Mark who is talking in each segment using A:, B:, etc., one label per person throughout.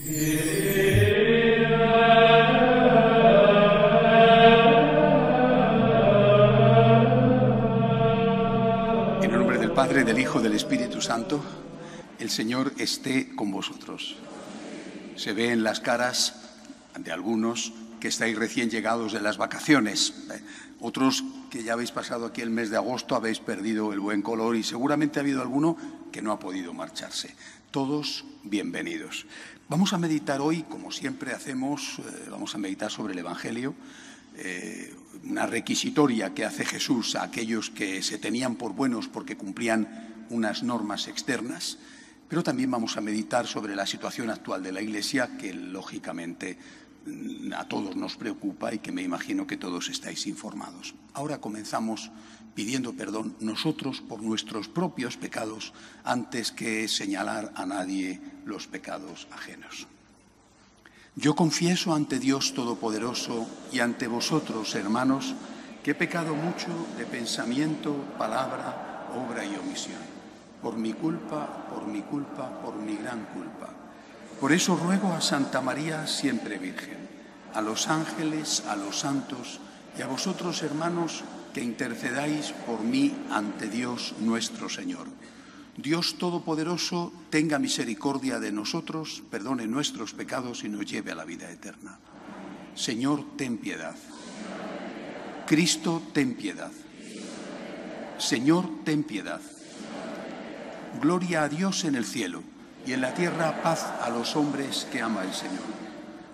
A: En el nombre del Padre, del Hijo, del Espíritu Santo, el Señor esté con vosotros. Se ve en las caras de algunos que estáis recién llegados de las vacaciones. Otros que ya habéis pasado aquí el mes de agosto habéis perdido el buen color y seguramente ha habido alguno que no ha podido marcharse. Todos bienvenidos. Vamos a meditar hoy, como siempre hacemos, vamos a meditar sobre el Evangelio, una requisitoria que hace Jesús a aquellos que se tenían por buenos porque cumplían unas normas externas, pero también vamos a meditar sobre la situación actual de la Iglesia, que lógicamente a todos nos preocupa y que me imagino que todos estáis informados. Ahora comenzamos pidiendo perdón nosotros por nuestros propios pecados antes que señalar a nadie los pecados ajenos. Yo confieso ante Dios Todopoderoso y ante vosotros, hermanos, que he pecado mucho de pensamiento, palabra, obra y omisión. Por mi culpa, por mi gran culpa. Por eso ruego a Santa María, siempre Virgen, a los ángeles, a los santos y a vosotros, hermanos, que intercedáis por mí ante Dios nuestro Señor. Dios Todopoderoso tenga misericordia de nosotros, perdone nuestros pecados y nos lleve a la vida eterna. Señor, ten piedad. Cristo, ten piedad. Señor, ten piedad. Gloria a Dios en el cielo y en la tierra paz a los hombres que ama el Señor.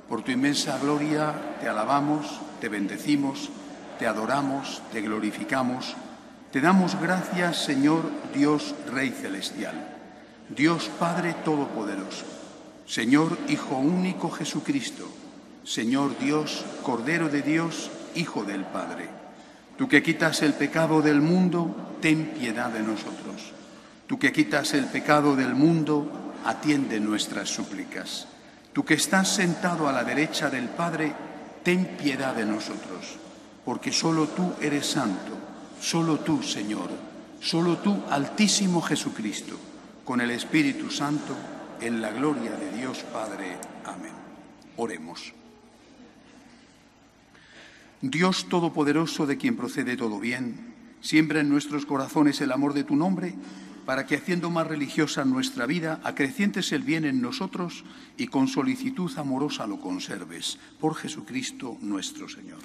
A: Por tu inmensa gloria te alabamos, te bendecimos, te adoramos, te glorificamos. Te damos gracias, Señor Dios Rey Celestial, Dios Padre Todopoderoso, Señor Hijo único Jesucristo, Señor Dios, Cordero de Dios, Hijo del Padre. Tú que quitas el pecado del mundo, ten piedad de nosotros. Tú que quitas el pecado del mundo, atiende nuestras súplicas. Tú que estás sentado a la derecha del Padre, ten piedad de nosotros, porque solo tú eres santo. Solo tú, Señor, solo tú, Altísimo Jesucristo, con el Espíritu Santo, en la gloria de Dios Padre. Amén. Oremos. Dios Todopoderoso, de quien procede todo bien, siembra en nuestros corazones el amor de tu nombre, para que, haciendo más religiosa nuestra vida, acrecientes el bien en nosotros y con solicitud amorosa lo conserves. Por Jesucristo nuestro Señor.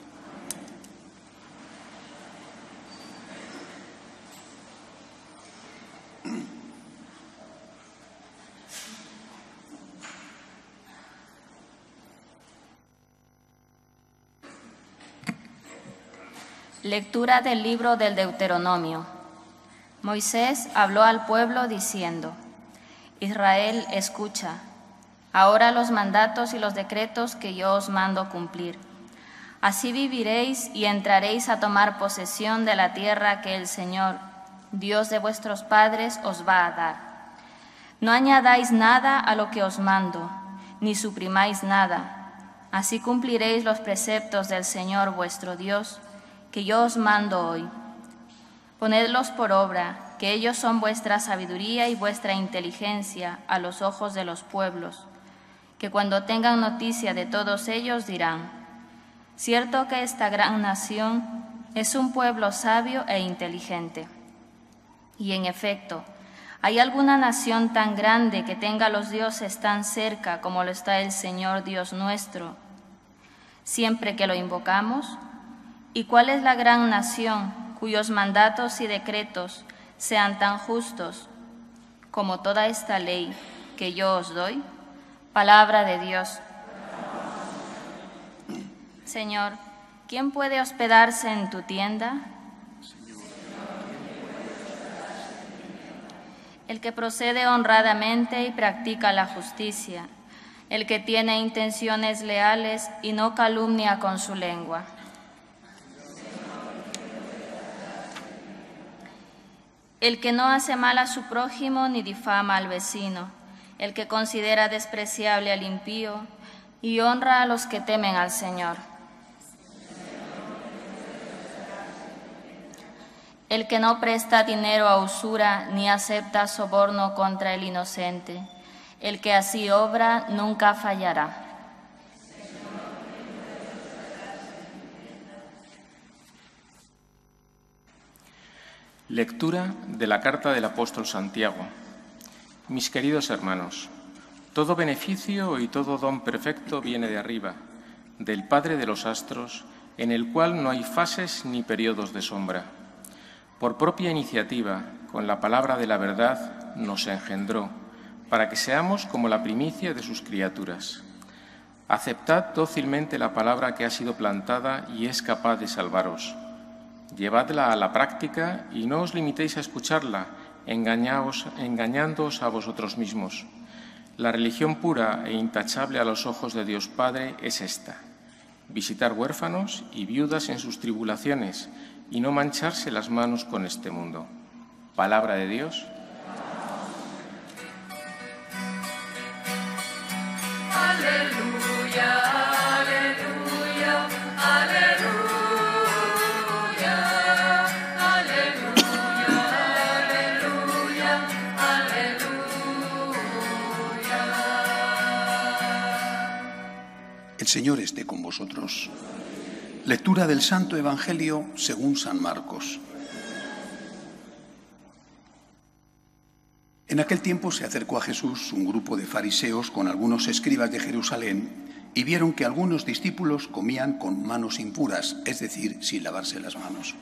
B: Lectura del libro del Deuteronomio. Moisés habló al pueblo diciendo: Israel, escucha, ahora los mandatos y los decretos que yo os mando cumplir. Así viviréis y entraréis a tomar posesión de la tierra que el Señor, Dios de vuestros padres, os va a dar. No añadáis nada a lo que os mando, ni suprimáis nada. Así cumpliréis los preceptos del Señor vuestro Dios, que yo os mando hoy. Ponedlos por obra, que ellos son vuestra sabiduría y vuestra inteligencia a los ojos de los pueblos, que cuando tengan noticia de todos ellos dirán: cierto que esta gran nación es un pueblo sabio e inteligente. Y en efecto, ¿hay alguna nación tan grande que tenga los dioses tan cerca como lo está el Señor Dios nuestro, siempre que lo invocamos? ¿Y cuál es la gran nación cuyos mandatos y decretos sean tan justos como toda esta ley que yo os doy? Palabra de Dios. Señor, ¿quién puede hospedarse en tu tienda? El que procede honradamente y practica la justicia, el que tiene intenciones leales y no calumnia con su lengua. El que no hace mal a su prójimo ni difama al vecino, el que considera despreciable al impío y honra a los que temen al Señor. El que no presta dinero a usura ni acepta soborno contra el inocente, El que así obra nunca fallará.
C: Lectura de la carta del apóstol Santiago. Mis queridos hermanos, todo beneficio y todo don perfecto viene de arriba, del Padre de los astros, en el cual no hay fases ni periodos de sombra. Por propia iniciativa, con la palabra de la verdad, nos engendró, para que seamos como la primicia de sus criaturas. Aceptad dócilmente la palabra que ha sido plantada y es capaz de salvaros. Llevadla a la práctica y no os limitéis a escucharla, engañándoos a vosotros mismos. La religión pura e intachable a los ojos de Dios Padre es esta: visitar huérfanos y viudas en sus tribulaciones y no mancharse las manos con este mundo. Palabra de Dios.
D: Aleluya, aleluya, aleluya.
A: El Señor esté con vosotros. Lectura del Santo Evangelio según San Marcos. En aquel tiempo se acercó a Jesús un grupo de fariseos con algunos escribas de Jerusalén y vieron que algunos discípulos comían con manos impuras, es decir, sin lavarse las manos.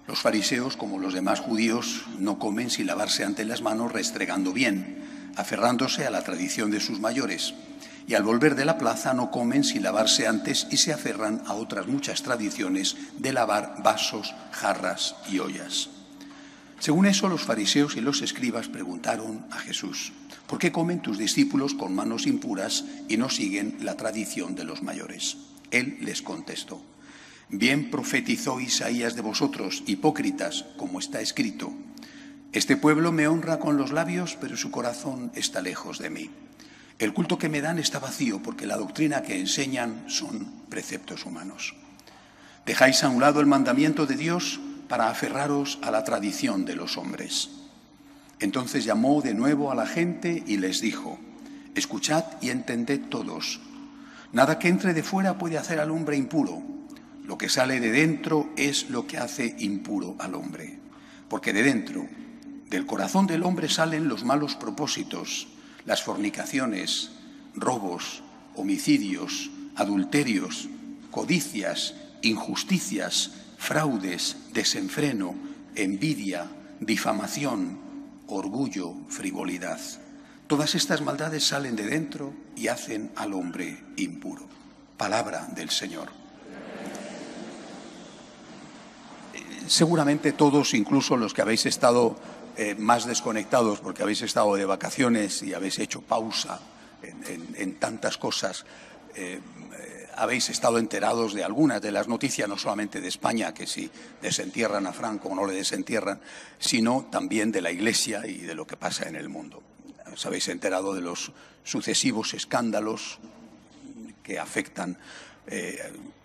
A: Los fariseos, como los demás judíos, no comen sin lavarse antes las manos restregando bien, aferrándose a la tradición de sus mayores. Y al volver de la plaza no comen sin lavarse antes y se aferran a otras muchas tradiciones de lavar vasos, jarras y ollas. Según eso, los fariseos y los escribas preguntaron a Jesús: ¿por qué comen tus discípulos con manos impuras y no siguen la tradición de los mayores? Él les contestó: bien profetizó Isaías de vosotros, hipócritas, como está escrito: este pueblo me honra con los labios, pero su corazón está lejos de mí. El culto que me dan está vacío porque la doctrina que enseñan son preceptos humanos. Dejáis a un lado el mandamiento de Dios para aferraros a la tradición de los hombres. Entonces llamó de nuevo a la gente y les dijo: escuchad y entended todos. Nada que entre de fuera puede hacer al hombre impuro. Lo que sale de dentro es lo que hace impuro al hombre. Porque de dentro, del corazón del hombre, salen los malos propósitos, las fornicaciones, robos, homicidios, adulterios, codicias, injusticias, fraudes, desenfreno, envidia, difamación, orgullo, frivolidad. Todas estas maldades salen de dentro y hacen al hombre impuro. Palabra del Señor. Seguramente todos, incluso los que habéis estado más desconectados porque habéis estado de vacaciones y habéis hecho pausa en tantas cosas, habéis estado enterados de algunas de las noticias, no solamente de España, que si desentierran a Franco o no le desentierran, sino también de la Iglesia y de lo que pasa en el mundo. Os habéis enterado de los sucesivos escándalos que afectan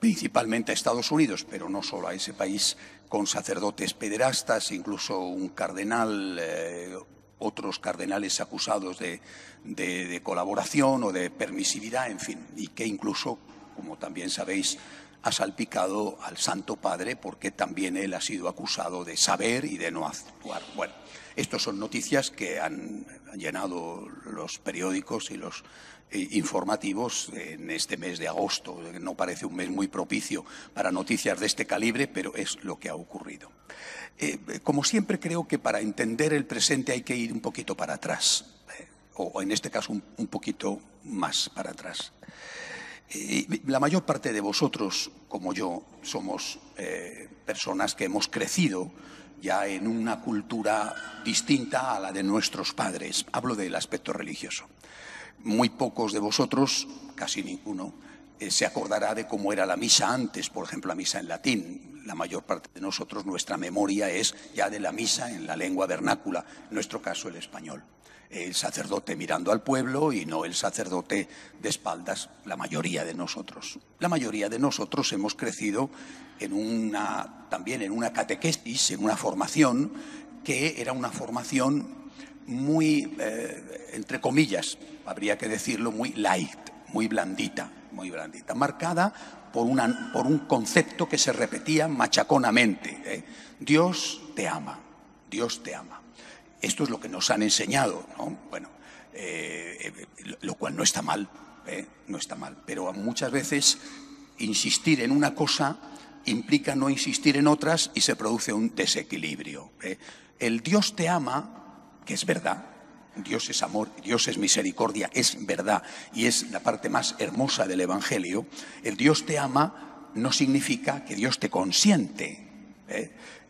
A: principalmente a Estados Unidos, pero no solo a ese país, con sacerdotes pederastas, incluso un cardenal, otros cardenales acusados de colaboración o de permisividad, en fin, y que incluso, como también sabéis, ha salpicado al Santo Padre porque también él ha sido acusado de saber y de no actuar. Bueno, estas son noticias que han llenado los periódicos y los informativos en este mes de agosto. No parece un mes muy propicio para noticias de este calibre, pero es lo que ha ocurrido. Como siempre, creo que para entender el presente hay que ir un poquito para atrás, o en este caso un poquito más para atrás. La mayor parte de vosotros, como yo, somos personas que hemos crecido ya en una cultura distinta a la de nuestros padres. Hablo del aspecto religioso. Muy pocos de vosotros, casi ninguno, se acordará de cómo era la misa antes, por ejemplo, la misa en latín. La mayor parte de nosotros, nuestra memoria es ya de la misa en la lengua vernácula, en nuestro caso el español. El sacerdote mirando al pueblo y no el sacerdote de espaldas, la mayoría de nosotros. La mayoría de nosotros hemos crecido también en una catequesis, en una formación que era una formación muy entre comillas, habría que decirlo, muy light, muy blandita, marcada por un concepto que se repetía machaconamente. Dios te ama, Dios te ama. Esto es lo que nos han enseñado, ¿no? Bueno, lo cual no está mal, no está mal, pero muchas veces insistir en una cosa implica no insistir en otras y se produce un desequilibrio. El Dios te ama, que es verdad, Dios es amor, Dios es misericordia, es verdad y es la parte más hermosa del Evangelio. El Dios te ama no significa que Dios te consiente.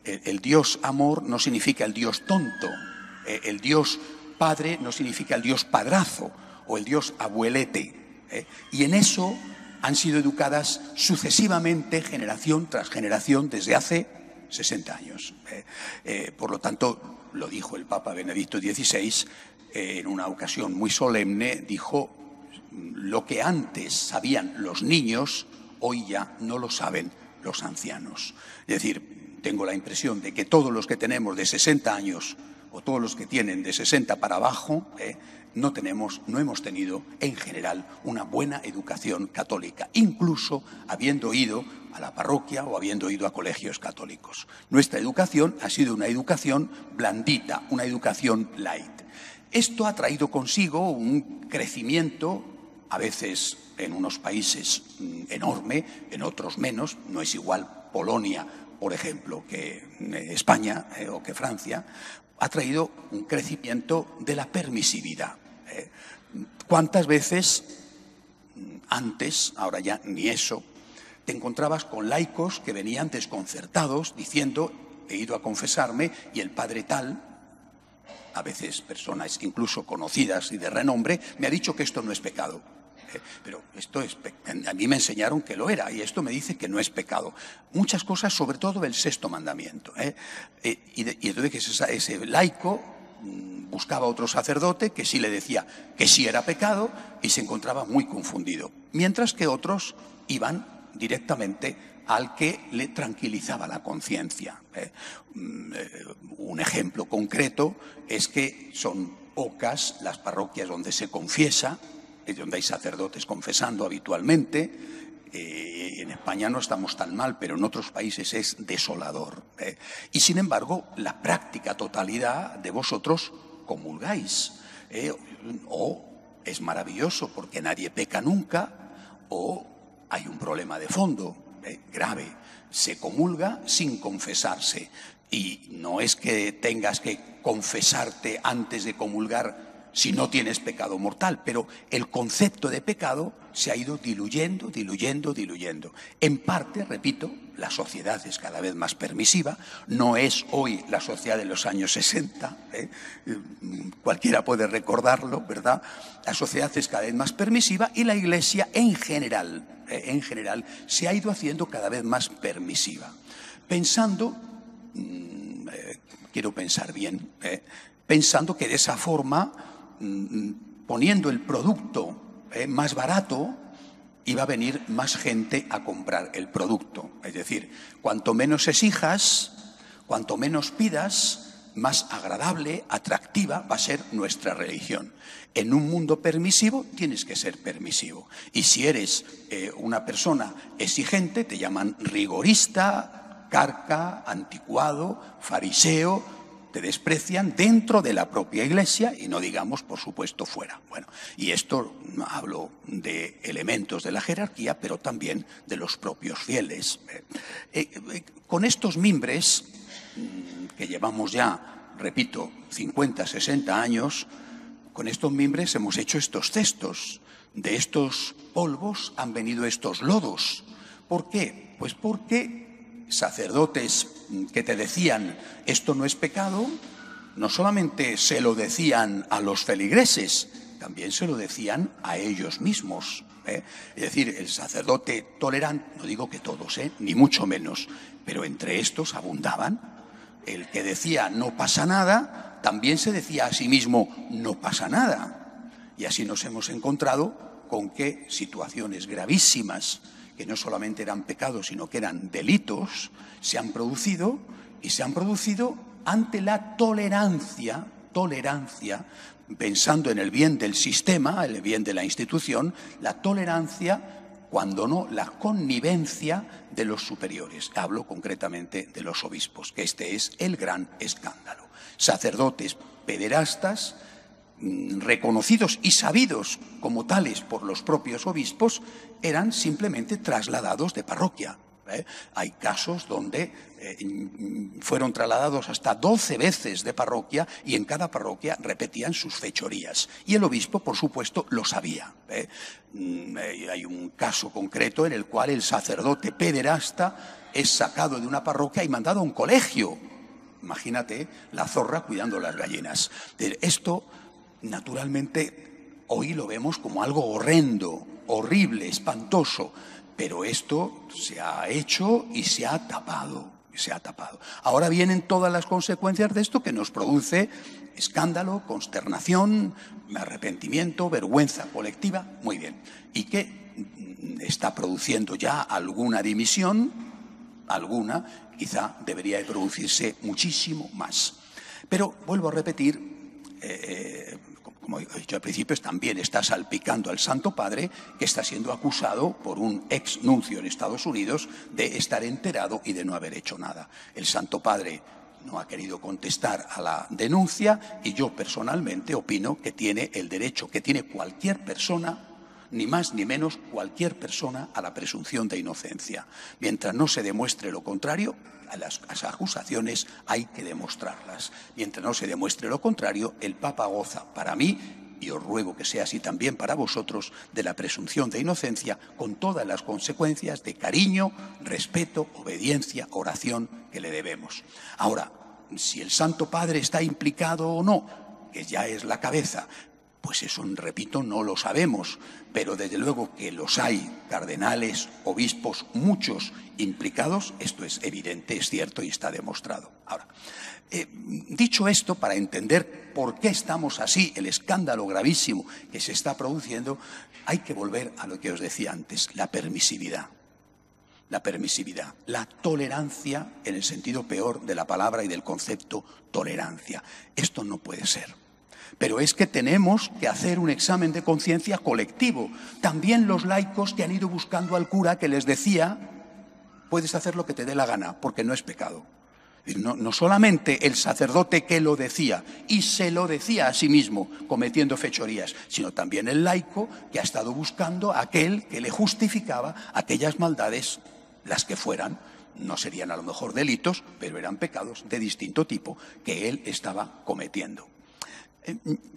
A: El Dios amor no significa el Dios tonto. El Dios padre no significa el Dios padrazo o el Dios abuelete. Y en eso han sido educadas sucesivamente, generación tras generación, desde hace 60 años. Por lo tanto, lo dijo el Papa Benedicto XVI en una ocasión muy solemne, dijo: lo que antes sabían los niños, hoy ya no lo saben los ancianos. Es decir, tengo la impresión de que todos los que tenemos de 60 años o todos los que tienen de 60 para abajo, no hemos tenido en general una buena educación católica, incluso habiendo ido a la parroquia o habiendo ido a colegios católicos. Nuestra educación ha sido una educación blandita, una educación light. Esto ha traído consigo un crecimiento, a veces en unos países enorme, en otros menos. No es igual Polonia, por ejemplo, que España o que Francia. Ha traído un crecimiento de la permisividad. ¿Cuántas veces antes, ahora ya ni eso, te encontrabas con laicos que venían desconcertados diciendo: he ido a confesarme y el padre tal, a veces personas incluso conocidas y de renombre, me ha dicho que esto no es pecado? Pero esto es, a mí me enseñaron que lo era y esto me dice que no es pecado. Muchas cosas, sobre todo el sexto mandamiento. Y entonces ese laico buscaba otro sacerdote que sí le decía que sí era pecado y se encontraba muy confundido. Mientras que otros iban directamente al que le tranquilizaba la conciencia. Un ejemplo concreto es que son pocas las parroquias donde se confiesa, donde hay sacerdotes confesando habitualmente. En España no estamos tan mal, pero en otros países es desolador. Y sin embargo, la práctica totalidad de vosotros comulgáis. O es maravilloso porque nadie peca nunca, o hay un problema de fondo grave. Se comulga sin confesarse. Y no es que tengas que confesarte antes de comulgar si no tienes pecado mortal, pero el concepto de pecado se ha ido diluyendo. En parte, repito, la sociedad es cada vez más permisiva, no es hoy la sociedad de los años 60, cualquiera puede recordarlo, ¿verdad? La sociedad es cada vez más permisiva y la Iglesia en general se ha ido haciendo cada vez más permisiva. Pensando, quiero pensar bien, pensando que de esa forma, poniendo el producto más barato, iba a venir más gente a comprar el producto. Es decir, cuanto menos exijas, cuanto menos pidas, más agradable, atractiva va a ser nuestra religión. En un mundo permisivo tienes que ser permisivo. Y si eres una persona exigente, te llaman rigorista, carca, anticuado, fariseo. Te desprecian dentro de la propia Iglesia y no digamos, por supuesto, fuera. Bueno, y esto hablo de elementos de la jerarquía, pero también de los propios fieles. Con estos mimbres, que llevamos ya, repito, 50, 60 años, con estos mimbres hemos hecho estos cestos. De estos polvos han venido estos lodos. ¿Por qué? Pues porque sacerdotes que te decían esto no es pecado, no solamente se lo decían a los feligreses, también se lo decían a ellos mismos. Es decir, el sacerdote tolerante, no digo que todos, ni mucho menos, pero entre estos abundaban. El que decía no pasa nada, también se decía a sí mismo no pasa nada. Y así nos hemos encontrado con que situaciones gravísimas, que no solamente eran pecados, sino que eran delitos, se han producido ante la tolerancia tolerancia, pensando en el bien del sistema, el bien de la institución, la tolerancia, cuando no la connivencia de los superiores. Hablo concretamente de los obispos, que este es el gran escándalo. Sacerdotes pederastas, reconocidos y sabidos como tales por los propios obispos, eran simplemente trasladados de parroquia. Hay casos donde fueron trasladados hasta 12 veces de parroquia y en cada parroquia repetían sus fechorías. Y el obispo, por supuesto, lo sabía. Hay un caso concreto en el cual el sacerdote pederasta es sacado de una parroquia y mandado a un colegio. Imagínate la zorra cuidando las gallinas. Esto, naturalmente, hoy lo vemos como algo horrendo, horrible, espantoso. Pero esto se ha hecho y se ha tapado. Ahora vienen todas las consecuencias de esto que nos produce escándalo, consternación, arrepentimiento, vergüenza colectiva. Muy bien. Y que está produciendo ya alguna dimisión, quizá debería de producirse muchísimo más. Pero vuelvo a repetir, como he dicho al principio, también está salpicando al Santo Padre, que está siendo acusado por un ex nuncio en Estados Unidos de estar enterado y de no haber hecho nada. El Santo Padre no ha querido contestar a la denuncia y yo personalmente opino que tiene el derecho que tiene cualquier persona, ni más ni menos cualquier persona, a la presunción de inocencia. Mientras no se demuestre lo contrario, las acusaciones hay que demostrarlas. Mientras no se demuestre lo contrario, el Papa goza, para mí, y os ruego que sea así también para vosotros, de la presunción de inocencia, con todas las consecuencias de cariño, respeto, obediencia, oración que le debemos. Ahora, si el Santo Padre está implicado o no, que ya es la cabeza, pues eso, repito, no lo sabemos, pero desde luego que los hay, cardenales, obispos, muchos implicados, esto es evidente, es cierto y está demostrado. Ahora, dicho esto, para entender por qué estamos así, el escándalo gravísimo que se está produciendo, hay que volver a lo que os decía antes, la permisividad. La permisividad, la tolerancia en el sentido peor de la palabra y del concepto tolerancia. Esto no puede ser. Pero es que tenemos que hacer un examen de conciencia colectivo. También los laicos que han ido buscando al cura que les decía, puedes hacer lo que te dé la gana, porque no es pecado. No solamente el sacerdote que lo decía, y se lo decía a sí mismo, cometiendo fechorías, sino también el laico que ha estado buscando a aquel que le justificaba aquellas maldades, las que fueran. No serían a lo mejor delitos, pero eran pecados de distinto tipo que él estaba cometiendo.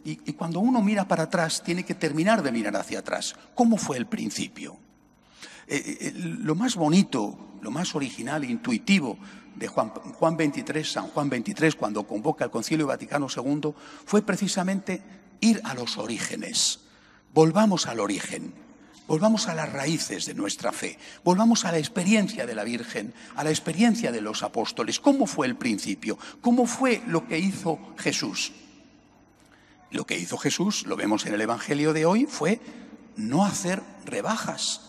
A: Y cuando uno mira para atrás, tiene que terminar de mirar hacia atrás. ¿Cómo fue el principio? Lo más bonito, lo más original e intuitivo de San Juan XXIII, cuando convoca el Concilio Vaticano II, fue precisamente ir a los orígenes. Volvamos al origen, volvamos a las raíces de nuestra fe, volvamos a la experiencia de la Virgen, a la experiencia de los apóstoles. ¿Cómo fue el principio? ¿Cómo fue lo que hizo Jesús? Lo que hizo Jesús, lo vemos en el Evangelio de hoy, fue no hacer rebajas,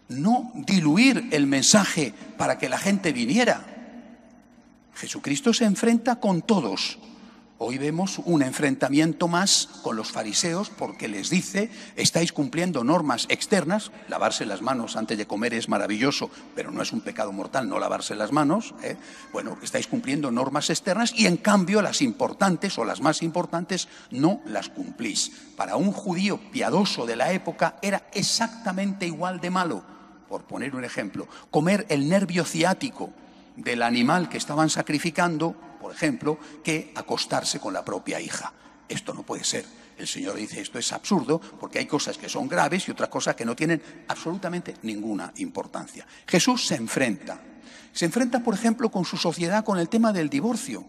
A: no diluir el mensaje para que la gente viniera. Jesucristo se enfrenta con todos. Hoy vemos un enfrentamiento más con los fariseos porque les dice, estáis cumpliendo normas externas, lavarse las manos antes de comer es maravilloso, pero no es un pecado mortal no lavarse las manos, Bueno, estáis cumpliendo normas externas y en cambio las importantes o las más importantes no las cumplís. Para un judío piadoso de la época era exactamente igual de malo, por poner un ejemplo, comer el nervio ciático del animal que estaban sacrificando, por ejemplo, que acostarse con la propia hija. Esto no puede ser. El Señor dice, esto es absurdo, porque hay cosas que son graves y otras cosas que no tienen absolutamente ninguna importancia. Jesús se enfrenta, por ejemplo, con su sociedad con el tema del divorcio,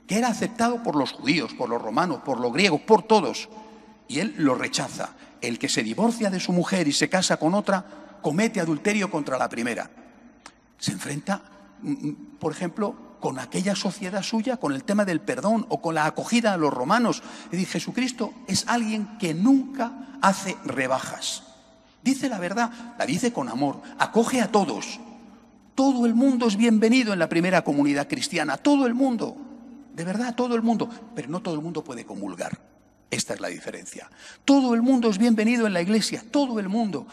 A: que era aceptado por los judíos, por los romanos, por los griegos, por todos, y él lo rechaza. El que se divorcia de su mujer y se casa con otra, comete adulterio contra la primera. Se enfrenta, por ejemplo, con aquella sociedad suya, con el tema del perdón o con la acogida a los romanos. Es decir, Jesucristo es alguien que nunca hace rebajas. Dice la verdad, la dice con amor, acoge a todos. Todo el mundo es bienvenido en la primera comunidad cristiana, todo el mundo. de verdad, todo el mundo, pero no todo el mundo puede comulgar. Esta es la diferencia. Todo el mundo es bienvenido en la iglesia, todo el mundo.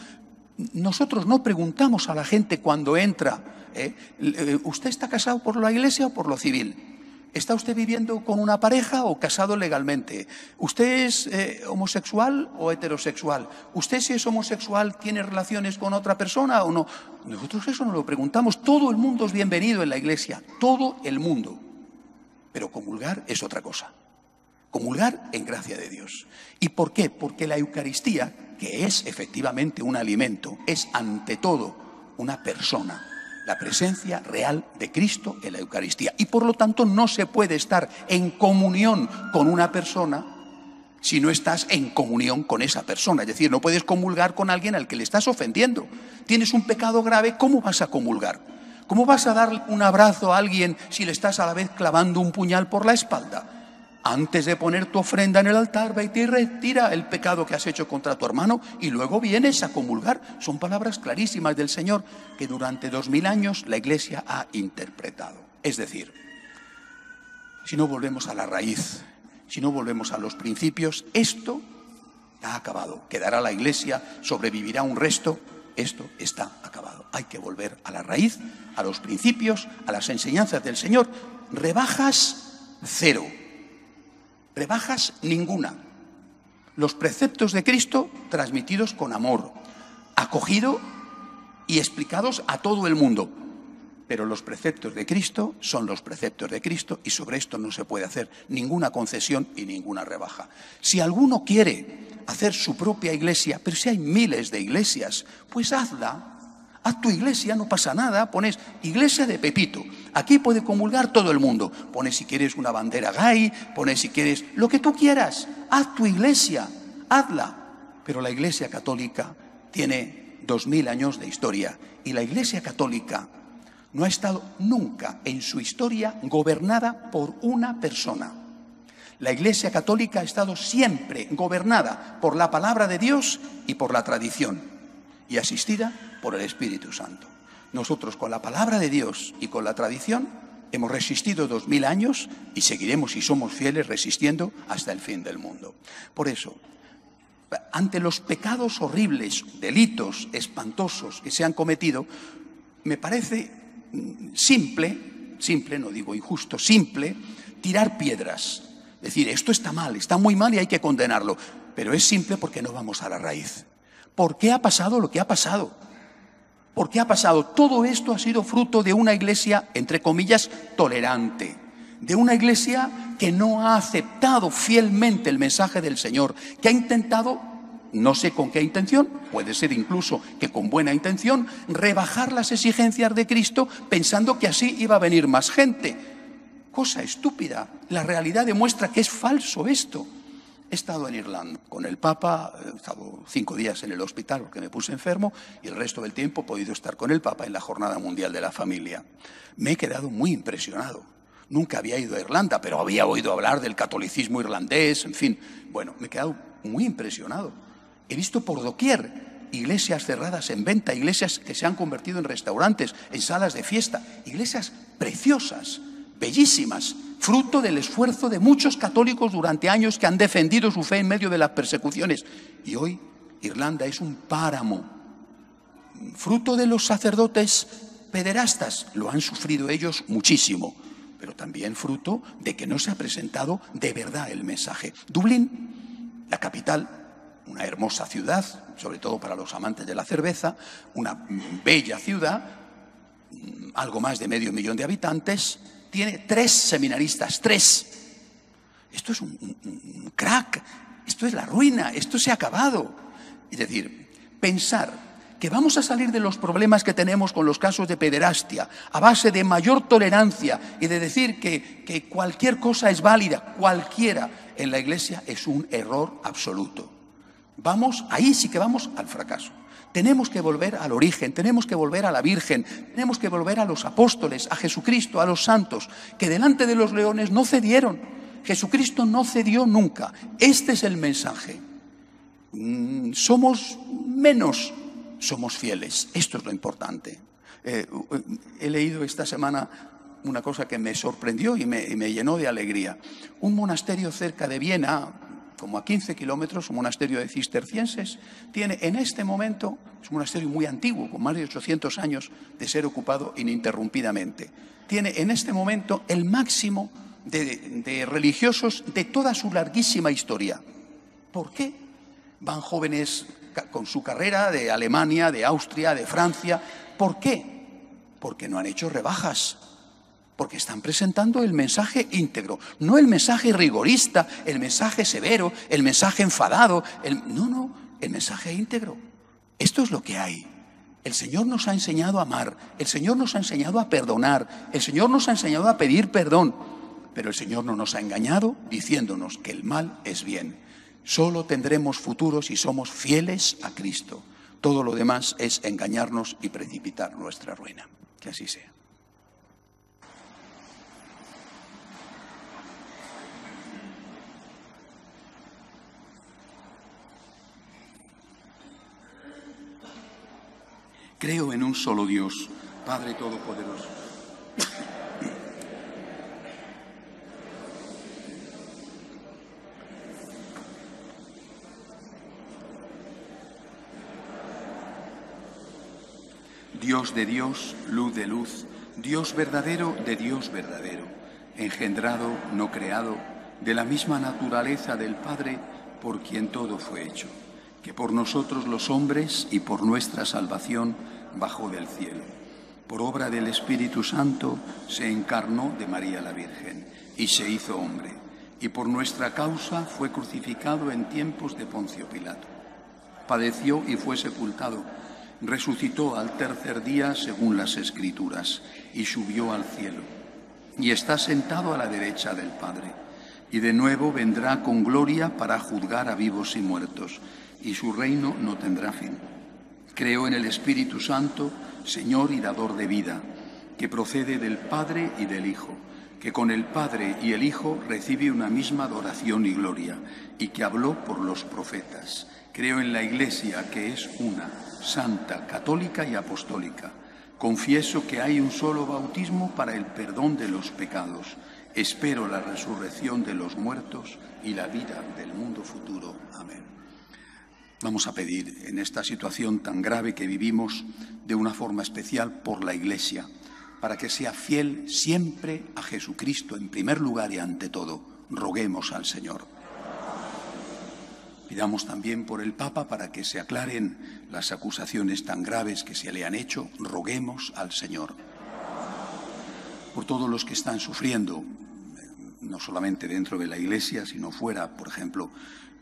A: Nosotros no preguntamos a la gente cuando entra, ¿usted está casado por la iglesia o por lo civil? ¿Está usted viviendo con una pareja o casado legalmente? ¿Usted es homosexual o heterosexual? ¿Usted, si es homosexual, tiene relaciones con otra persona o no? Nosotros eso no lo preguntamos. Todo el mundo es bienvenido en la iglesia, todo el mundo. Pero comulgar es otra cosa. Comulgar en gracia de Dios. ¿Y por qué? Porque la Eucaristía, que es efectivamente un alimento, es ante todo una persona. La presencia real de Cristo en la Eucaristía. Y por lo tanto no se puede estar en comunión con una persona si no estás en comunión con esa persona. Es decir, no puedes comulgar con alguien al que le estás ofendiendo. Tienes un pecado grave, ¿cómo vas a comulgar? ¿Cómo vas a dar un abrazo a alguien si le estás a la vez clavando un puñal por la espalda? Antes de poner tu ofrenda en el altar, vete y retira el pecado que has hecho contra tu hermano y luego vienes a comulgar. Son palabras clarísimas del Señor que durante 2000 años la Iglesia ha interpretado. Es decir, si no volvemos a la raíz, si no volvemos a los principios, esto ha acabado. Quedará la Iglesia, sobrevivirá un resto, esto está acabado. Hay que volver a la raíz, a los principios, a las enseñanzas del Señor. Rebajas cero. Rebajas ninguna. Los preceptos de Cristo transmitidos con amor, acogido y explicados a todo el mundo. Pero los preceptos de Cristo son los preceptos de Cristo y sobre esto no se puede hacer ninguna concesión y ninguna rebaja. Si alguno quiere hacer su propia iglesia, pero si hay miles de iglesias, pues hazla. Haz tu iglesia, no pasa nada. Pones iglesia de Pepito. Aquí puede comulgar todo el mundo. Pones si quieres una bandera gay, pones si quieres lo que tú quieras. Haz tu iglesia, hazla. Pero la Iglesia Católica tiene 2000 años de historia y la Iglesia Católica no ha estado nunca en su historia gobernada por una persona. La Iglesia Católica ha estado siempre gobernada por la palabra de Dios y por la tradición y asistida por el Espíritu Santo. Nosotros con la palabra de Dios y con la tradición hemos resistido 2000 años y seguiremos y somos fieles resistiendo hasta el fin del mundo. Por eso, ante los pecados horribles, delitos espantosos que se han cometido, me parece simple, no digo injusto, simple, tirar piedras. Decir, esto está mal, está muy mal y hay que condenarlo. Pero es simple porque no vamos a la raíz. ¿Por qué ha pasado lo que ha pasado? ¿Por qué ha pasado? Todo esto ha sido fruto de una iglesia, entre comillas, tolerante. De una iglesia que no ha aceptado fielmente el mensaje del Señor, que ha intentado, no sé con qué intención, puede ser incluso que con buena intención, rebajar las exigencias de Cristo pensando que así iba a venir más gente. Cosa estúpida. La realidad demuestra que es falso esto. He estado en Irlanda con el Papa, he estado 5 días en el hospital porque me puse enfermo y el resto del tiempo he podido estar con el Papa en la Jornada Mundial de la Familia. Me he quedado muy impresionado. Nunca había ido a Irlanda, pero había oído hablar del catolicismo irlandés, en fin. Bueno, me he quedado muy impresionado. He visto por doquier iglesias cerradas en venta, iglesias que se han convertido en restaurantes, en salas de fiesta, iglesias preciosas, bellísimas, fruto del esfuerzo de muchos católicos durante años que han defendido su fe en medio de las persecuciones. Y hoy Irlanda es un páramo, fruto de los sacerdotes pederastas. Lo han sufrido ellos muchísimo, pero también fruto de que no se ha presentado de verdad el mensaje. Dublín, la capital, una hermosa ciudad, sobre todo para los amantes de la cerveza, una bella ciudad, algo más de 500.000 de habitantes, tiene 3 seminaristas, 3. Esto es un crack, esto es la ruina, esto se ha acabado. Es decir, pensar que vamos a salir de los problemas que tenemos con los casos de pederastia a base de mayor tolerancia y de decir que cualquier cosa es válida, cualquiera, en la Iglesia es un error absoluto. Ahí sí que vamos al fracaso. Tenemos que volver al origen, tenemos que volver a la Virgen, tenemos que volver a los apóstoles, a Jesucristo, a los santos, que delante de los leones no cedieron. Jesucristo no cedió nunca. Este es el mensaje. Somos menos, somos fieles. Esto es lo importante. He leído esta semana una cosa que me sorprendió y me llenó de alegría. Un monasterio cerca de Viena, como a 15 kilómetros, un monasterio de cistercienses, tiene en este momento, es un monasterio muy antiguo, con más de 800 años de ser ocupado ininterrumpidamente, tiene en este momento el máximo de religiosos de toda su larguísima historia. ¿Por qué? Van jóvenes con su carrera de Alemania, de Austria, de Francia. ¿Por qué? Porque no han hecho rebajas. Porque están presentando el mensaje íntegro, no el mensaje rigorista, el mensaje severo, el mensaje enfadado. No, el mensaje íntegro. Esto es lo que hay. El Señor nos ha enseñado a amar, el Señor nos ha enseñado a perdonar, el Señor nos ha enseñado a pedir perdón, pero el Señor no nos ha engañado diciéndonos que el mal es bien. Solo tendremos futuro si somos fieles a Cristo. Todo lo demás es engañarnos y precipitar nuestra ruina. Que así sea. Creo en un solo Dios, Padre Todopoderoso. Dios de Dios, luz de luz, Dios verdadero de Dios verdadero, engendrado, no creado, de la misma naturaleza del Padre, por quien todo fue hecho, que por nosotros los hombres y por nuestra salvación bajó del cielo. Por obra del Espíritu Santo se encarnó de María la Virgen y se hizo hombre, y por nuestra causa fue crucificado en tiempos de Poncio Pilato. Padeció y fue sepultado, resucitó al tercer día según las Escrituras y subió al cielo, y está sentado a la derecha del Padre, y de nuevo vendrá con gloria para juzgar a vivos y muertos, y su reino no tendrá fin. Creo en el Espíritu Santo, Señor y dador de vida, que procede del Padre y del Hijo, que con el Padre y el Hijo recibe una misma adoración y gloria, y que habló por los profetas. Creo en la Iglesia, que es una, santa, católica y apostólica. Confieso que hay un solo bautismo para el perdón de los pecados. Espero la resurrección de los muertos y la vida del mundo futuro. Amén. Vamos a pedir en esta situación tan grave que vivimos de una forma especial por la Iglesia, para que sea fiel siempre a Jesucristo en primer lugar y ante todo. Roguemos al Señor. Pidamos también por el Papa para que se aclaren las acusaciones tan graves que se le han hecho. Roguemos al Señor. Por todos los que están sufriendo, no solamente dentro de la Iglesia, sino fuera, por ejemplo,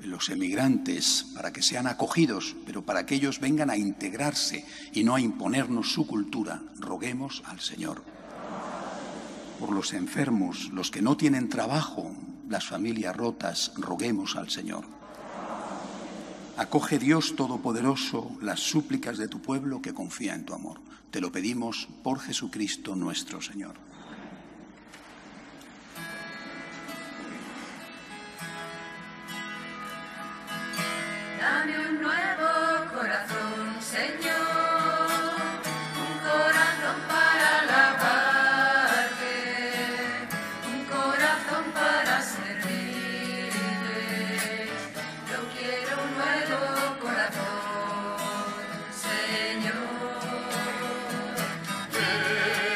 A: los emigrantes, para que sean acogidos, pero para que ellos vengan a integrarse y no a imponernos su cultura. Roguemos al Señor. Por los enfermos, los que no tienen trabajo, las familias rotas, roguemos al Señor. Acoge, Dios Todopoderoso, las súplicas de tu pueblo que confía en tu amor. Te lo pedimos por Jesucristo nuestro Señor.
D: Dame un nuevo corazón, Señor, un corazón para alabarte, un corazón para servirte. Yo quiero un nuevo corazón, Señor,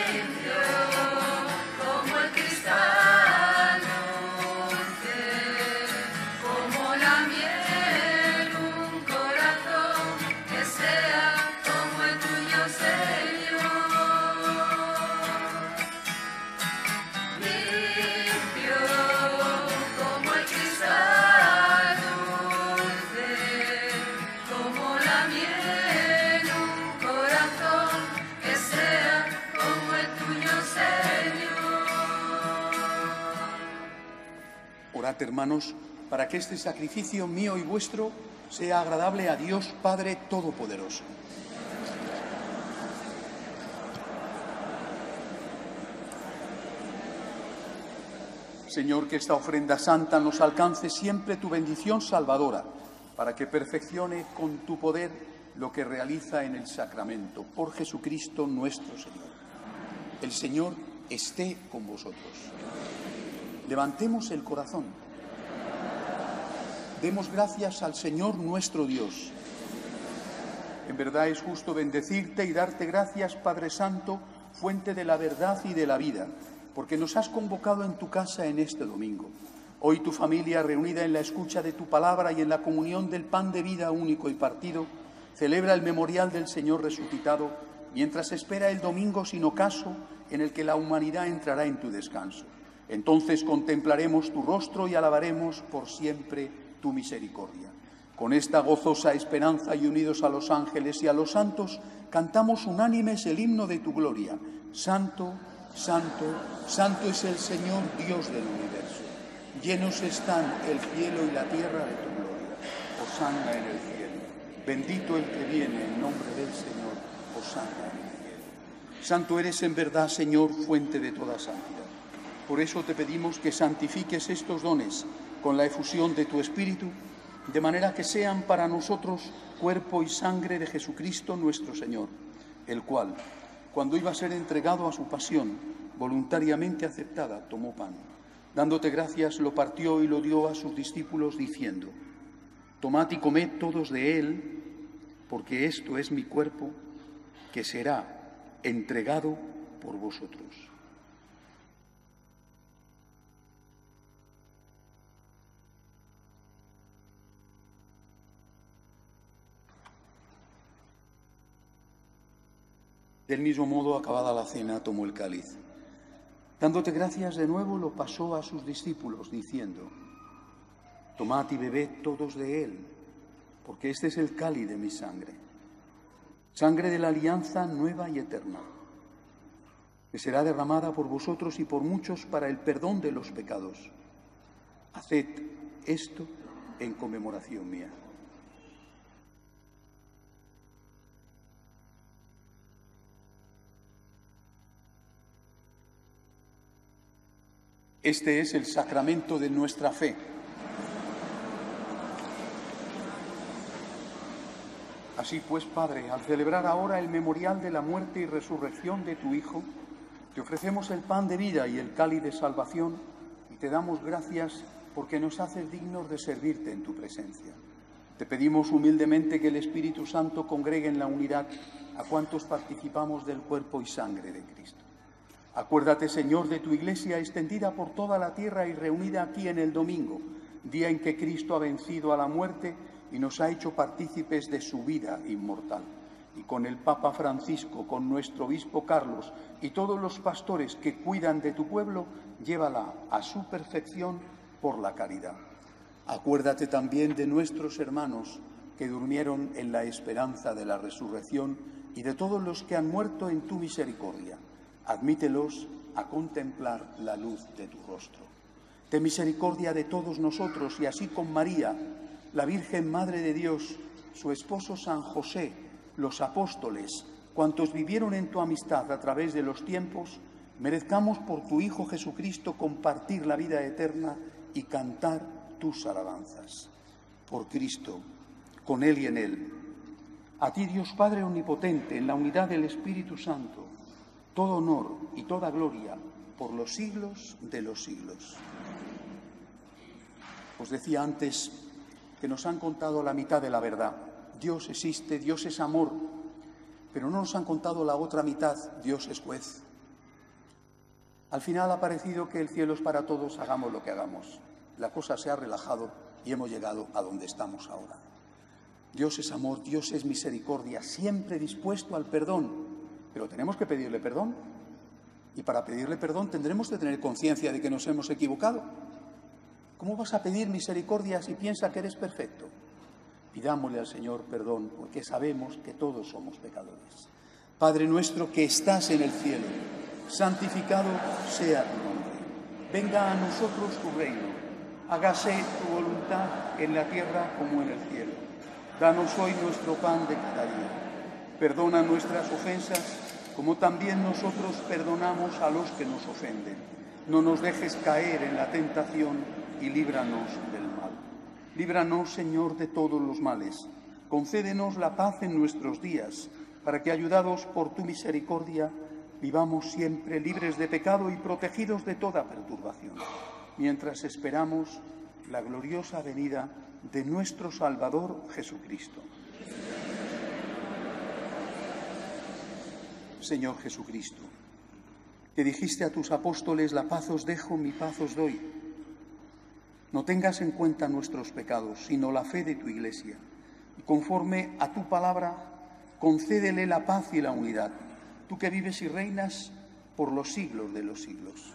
D: limpio como el cristal dulce, como la miel.
A: Orad, hermanos, para que este sacrificio mío y vuestro sea agradable a Dios Padre Todopoderoso. Señor, que esta ofrenda santa nos alcance siempre tu bendición salvadora, para que perfeccione con tu poder lo que realiza en el sacramento. Por Jesucristo nuestro Señor. El Señor esté con vosotros. Levantemos el corazón. Demos gracias al Señor nuestro Dios. En verdad es justo bendecirte y darte gracias, Padre Santo, fuente de la verdad y de la vida, porque nos has convocado en tu casa en este domingo. Hoy tu familia, reunida en la escucha de tu palabra y en la comunión del pan de vida único y partido, celebra el memorial del Señor resucitado, mientras espera el domingo sin ocaso en el que la humanidad entrará en tu descanso. Entonces contemplaremos tu rostro y alabaremos por siempre tu misericordia. Con esta gozosa esperanza y unidos a los ángeles y a los santos, cantamos unánimes el himno de tu gloria. Santo, santo, santo es el Señor Dios del universo. Llenos están el cielo y la tierra de tu gloria. Hosana en el cielo. Bendito el que viene en nombre del Señor. Hosana en el cielo. Santo eres en verdad, Señor, fuente de toda santidad. Por eso te pedimos que santifiques estos dones con la efusión de tu Espíritu, de manera que sean para nosotros cuerpo y sangre de Jesucristo nuestro Señor, el cual, cuando iba a ser entregado a su pasión, voluntariamente aceptada, tomó pan. Dándote gracias, lo partió y lo dio a sus discípulos, diciendo: tomad y comed todos de él, porque esto es mi cuerpo, que será entregado por vosotros. Del mismo modo, acabada la cena, tomó el cáliz. Dándote gracias de nuevo, lo pasó a sus discípulos, diciendo: tomad y bebed todos de él, porque este es el cáliz de mi sangre, sangre de la alianza nueva y eterna, que será derramada por vosotros y por muchos para el perdón de los pecados. Haced esto en conmemoración mía. Este es el sacramento de nuestra fe. Así pues, Padre, al celebrar ahora el memorial de la muerte y resurrección de tu Hijo, te ofrecemos el pan de vida y el cáliz de salvación y te damos gracias porque nos haces dignos de servirte en tu presencia. Te pedimos humildemente que el Espíritu Santo congregue en la unidad a cuantos participamos del cuerpo y sangre de Cristo. Acuérdate, Señor, de tu Iglesia extendida por toda la tierra y reunida aquí en el domingo, día en que Cristo ha vencido a la muerte y nos ha hecho partícipes de su vida inmortal. Y con el Papa Francisco, con nuestro obispo Carlos y todos los pastores que cuidan de tu pueblo, llévala a su perfección por la caridad. Acuérdate también de nuestros hermanos que durmieron en la esperanza de la resurrección y de todos los que han muerto en tu misericordia. Admítelos a contemplar la luz de tu rostro. Ten misericordia de todos nosotros y así con María, la Virgen Madre de Dios, su esposo San José, los apóstoles, cuantos vivieron en tu amistad a través de los tiempos, merezcamos por tu Hijo Jesucristo compartir la vida eterna y cantar tus alabanzas. Por Cristo, con Él y en Él. A ti, Dios Padre Omnipotente, en la unidad del Espíritu Santo, todo honor y toda gloria por los siglos de los siglos. Os decía antes que nos han contado la mitad de la verdad. Dios existe, Dios es amor, pero no nos han contado la otra mitad, Dios es juez. Al final ha parecido que el cielo es para todos, hagamos lo que hagamos. La cosa se ha relajado y hemos llegado a donde estamos ahora. Dios es amor, Dios es misericordia, siempre dispuesto al perdón. Pero tenemos que pedirle perdón. Y para pedirle perdón tendremos que tener conciencia de que nos hemos equivocado. ¿Cómo vas a pedir misericordia si piensas que eres perfecto? Pidámosle al Señor perdón, porque sabemos que todos somos pecadores. Padre nuestro que estás en el cielo, santificado sea tu nombre. Venga a nosotros tu reino. Hágase tu voluntad en la tierra como en el cielo. Danos hoy nuestro pan de cada día. Perdona nuestras ofensas, como también nosotros perdonamos a los que nos ofenden. No nos dejes caer en la tentación y líbranos del mal. Líbranos, Señor, de todos los males. Concédenos la paz en nuestros días, para que, ayudados por tu misericordia, vivamos siempre libres de pecado y protegidos de toda perturbación, mientras esperamos la gloriosa venida de nuestro Salvador Jesucristo. Señor Jesucristo, que dijiste a tus apóstoles: la paz os dejo, mi paz os doy. No tengas en cuenta nuestros pecados, sino la fe de tu Iglesia. Y conforme a tu palabra, concédele la paz y la unidad, tú que vives y reinas por los siglos de los siglos.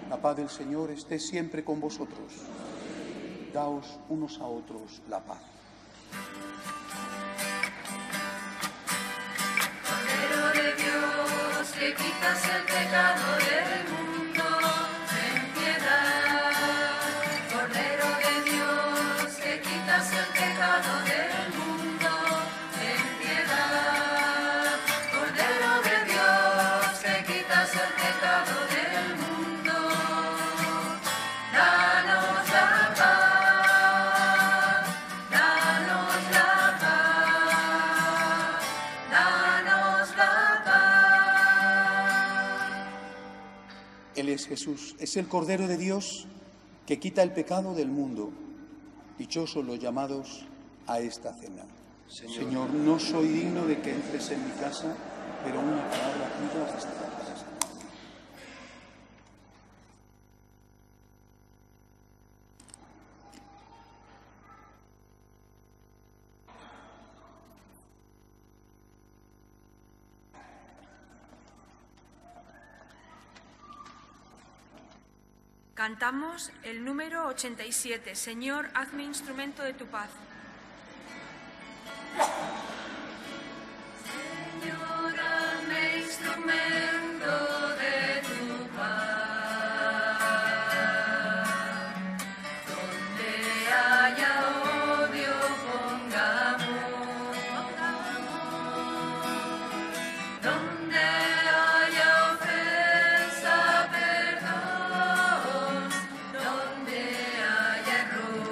A: La paz del Señor esté siempre con vosotros. Daos unos a otros la paz.
D: Cordero de Dios, que quitas el pecado del mundo, ten piedad. Cordero de Dios, que quitas el pecado del mundo, ten piedad. Cordero de Dios, que quitas el pecado del mundo, danos la paz, danos la paz, danos la paz.
A: Él es Jesús, es el Cordero de Dios que quita el pecado del mundo. Dichosos los llamados a esta cena. Señor, no soy digno de que entres en mi casa, pero una palabra tuya bastará para sanarme.
E: Cantamos el número 87, Señor, hazme instrumento de tu paz.
D: Señor, hazme instrumento de tu paz. Donde haya odio, ponga amor. Donde haya ofensa, perdón. Donde haya error,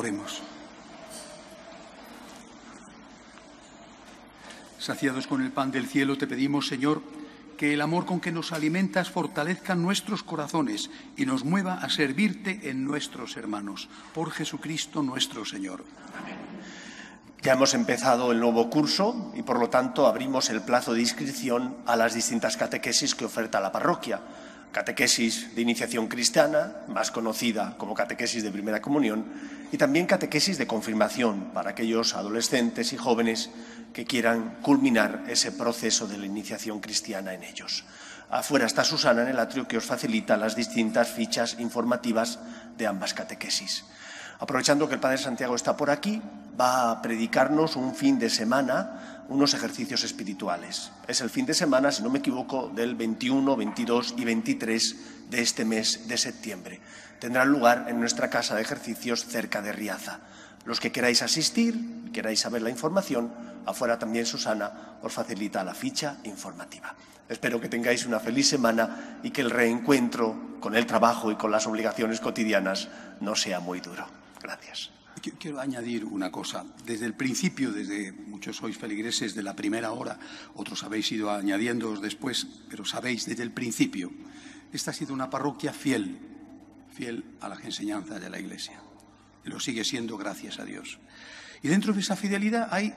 A: Oremos. Saciados con el pan del cielo, te pedimos, Señor, que el amor con que nos alimentas fortalezca nuestros corazones y nos mueva a servirte en nuestros hermanos. Por Jesucristo nuestro Señor. Amén.
F: Ya hemos empezado el nuevo curso y, por lo tanto, abrimos el plazo de inscripción a las distintas catequesis que oferta la parroquia. Catequesis de iniciación cristiana, más conocida como catequesis de primera comunión, y también catequesis de confirmación para aquellos adolescentes y jóvenes que quieran culminar ese proceso de la iniciación cristiana en ellos. Afuera está Susana en el atrio, que os facilita las distintas fichas informativas de ambas catequesis. Aprovechando que el Padre Santiago está por aquí, va a predicarnos un fin de semana, unos ejercicios espirituales. Es el fin de semana, si no me equivoco, del 21, 22 y 23 de este mes de septiembre. Tendrán lugar en nuestra casa de ejercicios cerca de Riaza. Los que queráis asistir, queráis saber la información, afuera también Susana os facilita la ficha informativa. Espero que tengáis una feliz semana y que el reencuentro con el trabajo y con las obligaciones cotidianas no sea muy duro. Gracias.
A: Quiero añadir una cosa. Desde el principio, muchos sois feligreses de la primera hora, otros habéis ido añadiéndoos después, pero sabéis, desde el principio, esta ha sido una parroquia fiel a las enseñanzas de la Iglesia. Y lo sigue siendo, gracias a Dios. Y dentro de esa fidelidad hay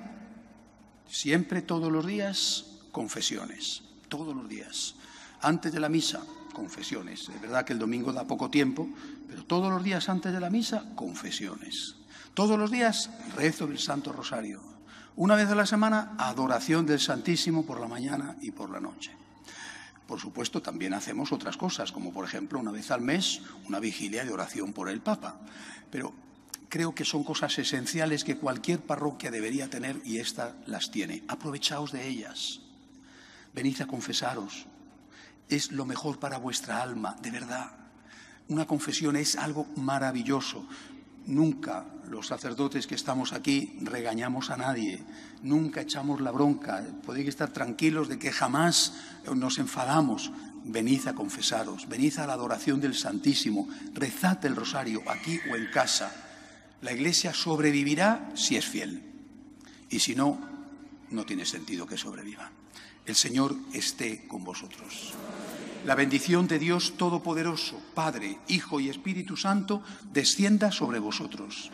A: siempre, todos los días, confesiones. Todos los días. Antes de la misa, confesiones. Es verdad que el domingo da poco tiempo, pero todos los días antes de la misa, confesiones. Todos los días, rezo del Santo Rosario. Una vez a la semana, adoración del Santísimo por la mañana y por la noche. Por supuesto, también hacemos otras cosas, como por ejemplo, una vez al mes, una vigilia de oración por el Papa. Pero creo que son cosas esenciales que cualquier parroquia debería tener y esta las tiene. Aprovechaos de ellas. Venid a confesaros. Es lo mejor para vuestra alma, de verdad. Una confesión es algo maravilloso. Nunca los sacerdotes que estamos aquí regañamos a nadie, nunca echamos la bronca. Podéis estar tranquilos de que jamás nos enfadamos. Venid a confesaros, venid a la adoración del Santísimo, rezad el rosario aquí o en casa. La Iglesia sobrevivirá si es fiel y si no, no tiene sentido que sobreviva. El Señor esté con vosotros. La bendición de Dios Todopoderoso, Padre, Hijo y Espíritu Santo, descienda sobre vosotros.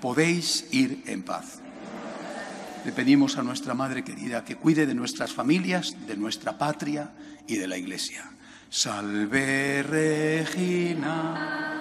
A: Podéis ir en paz. Le pedimos a nuestra Madre querida que cuide de nuestras familias, de nuestra patria y de la Iglesia. Salve Regina.